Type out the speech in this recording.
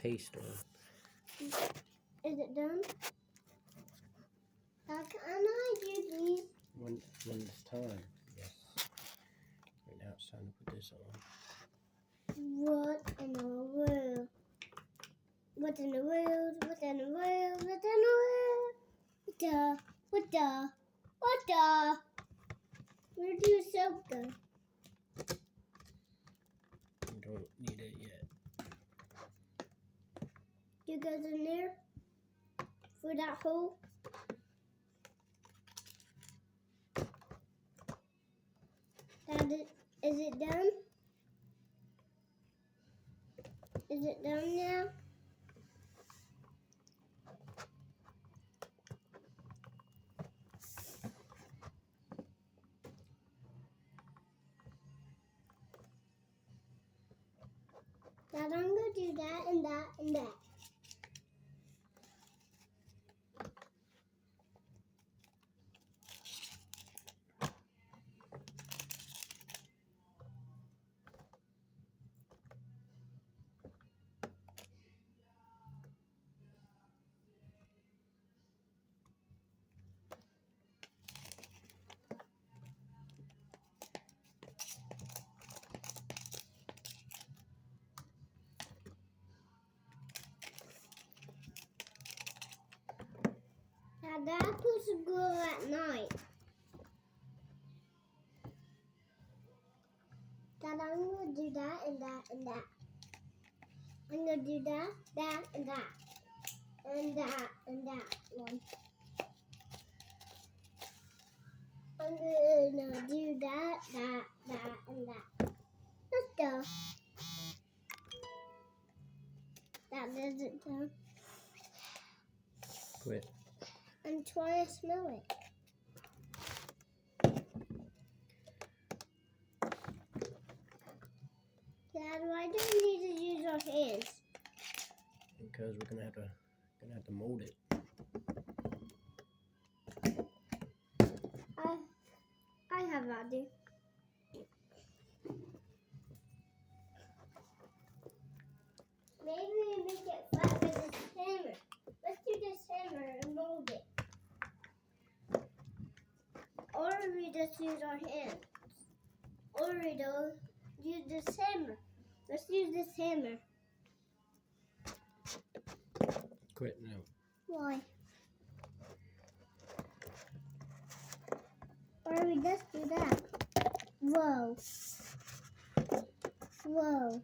paste on. Is it done? How can I do these? When it's time, yes. Right now it's time to put this on. What in the world? What in the world? What in the world? What in the world? What the? Where do your soap go? You don't need it yet. You goes in there? For that hole? Is it done? Is it done now? Now I'm going to do that and that and that. Now that's supposed to go at night. Dad, I'm going to do that and that and that. I'm going to do that, that, and that. And that, and that one. I'm going to do that, that, and that. Let's go. That doesn't done. Quit. I'm trying to smell it. Dad, why do we need to use our hands? Because we're gonna have to mold it. I have an idea. Maybe we make it flat with this hammer. Let's do this hammer and mold it. Or we just use our hands. Or we don't use this hammer. Let's use this hammer. Quit now. Why? Or we just do that. Whoa. Whoa.